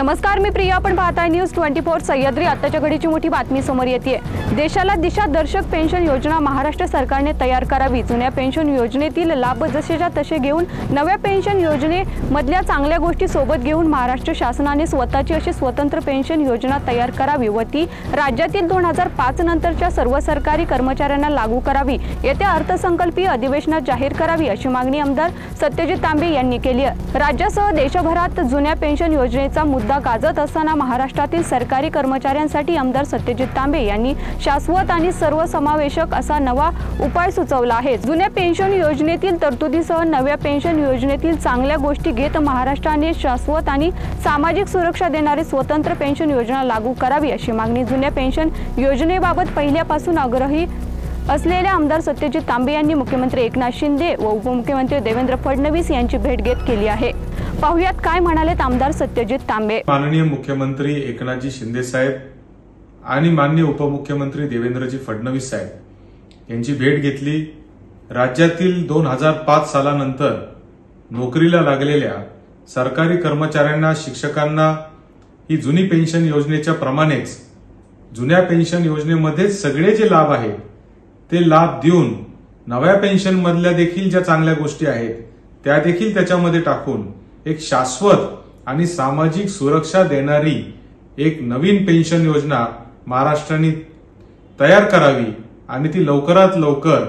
नमस्कार, मी प्रिया. आपण पाहताय न्यूज 24 सह्याद्री. आताच्या घडीची मोठी बातमी समोर येते. देशाला दिशादर्शक पेन्शन योजना महाराष्ट्र सरकारने तयार करावी. जुन्या पेन्शन योजनेतील लाभ जसेच्या तसे घेऊन नव्या पेन्शन योजनेमधल्या चांगल्या गोष्टी सोबत घेऊन महाराष्ट्र शासनाने स्वतःची अशी स्वतंत्र पेन्शन योजना तयार करावी व ती राज्यातील 2005 नंतरच्या सर्व सरकारी कर्मचाऱ्यांना लागू करावी. येत्या अर्थसंकल्पीय अधिवेशनात जाहीर करावी अशी मागणी आमदार सत्यजित तांबे यांनी केली आहे. राज्यासह देशभरात जुन्या पेन्शन योजनेचा मुद्दा गाजत असताना महाराष्ट्रातील सरकारी कर्मचाऱ्यांसाठी आमदार सत्यजित तांबे यांनी शाश्वत आणि सर्वसमावेशक असा नवा उपाय सुचवला आहे. जुन्या पेन्शन योजनेतील तरतुदीसह नव्या पेन्शन योजनेतील चांगल्या गोष्टी घेत महाराष्ट्राने शाश्वत आणि सामाजिक सुरक्षा देणारी स्वतंत्र पेन्शन योजना लागू करावी अशी मागणी जुन्या पेन्शन योजनेबाबत पहिल्यापासून आग्रही असलेल्या आमदार सत्यजित तांबे यांनी मुख्यमंत्री एकनाथ शिंदे व उपमुख्यमंत्री देवेंद्र फडणवीस यांची भेट घेत केली आहे. पाहुयात काय म्हणालेत आमदार सत्यजित तांबे. माननीय मुख्यमंत्री एकनाथजी शिंदे साहेब आणि माननीय उपमुख्यमंत्री देवेंद्रजी फडणवीस साहेब यांची भेट घेतली. राज्यातील 2005 सालानंतर नोकरीला लागलेल्या सरकारी कर्मचाऱ्यांना, शिक्षकांना ही जुनी पेन्शन योजनेच्या प्रमाणेच जुन्या पेन्शन योजनेमध्ये सगळे जे लाभ आहेत ते लाभ देऊन नव्या पेन्शन मधल्या देखील ज्या चांगल्या गोष्टी आहेत त्या देखील त्याच्यामध्ये टाकून एक शाश्वत आणि सामाजिक सुरक्षा देणारी एक नवीन पेन्शन योजना महाराष्ट्राने तयार करावी आणि ती लवकरात लवकर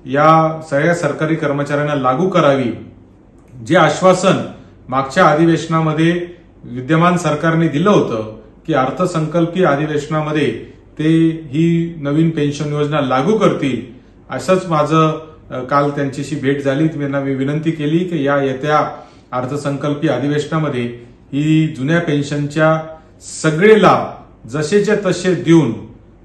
या सगळ्या सरकारी कर्मचाऱ्यांना लागू करावी. जे आश्वासन मागच्या अधिवेशनामध्ये विद्यमान सरकारने दिलं होतं की अर्थसंकल्पीय अधिवेशनामध्ये ते ही नवीन पेन्शन योजना लागू करतील, असंच माझं काल त्यांच्याशी भेट झाली. त्यांना मी विनंती केली की या येत्या अर्थसंकल्पीय अधिवेशनामध्ये ही जुन्या पेन्शनच्या सगळे लाभ जसेच्या तसे देऊन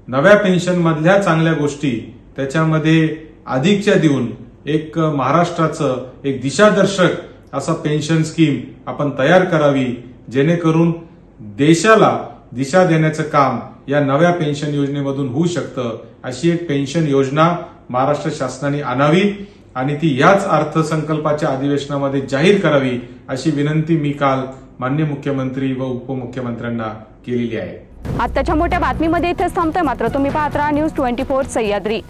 नव्या पेन्शन मधल्या चांगल्या गोष्टी त्याच्यामध्ये अधिकच्या देऊन एक महाराष्ट्राचं एक दिशादर्शक असं पेन्शन स्कीम आपण तयार करावी, जेणेकरून देशाला दिशा देण्याचं काम या नव्या पेन्शन योजनेमधून होऊ शकतं. अशी एक पेन्शन योजना महाराष्ट्र शासनाने आणावी आणि ती याच अर्थसंकल्पाच्या अधिवेशनामध्ये जाहीर करावी अशी विनंती मी काल माननीय मुख्यमंत्री व उपमुख्यमंत्र्यांना केलेली आहे. आताच्या मोठ्या बातमीमध्ये इथेच थांबतोय. मात्र तुम्ही पाहत राहा न्यूज 24 सह्याद्री.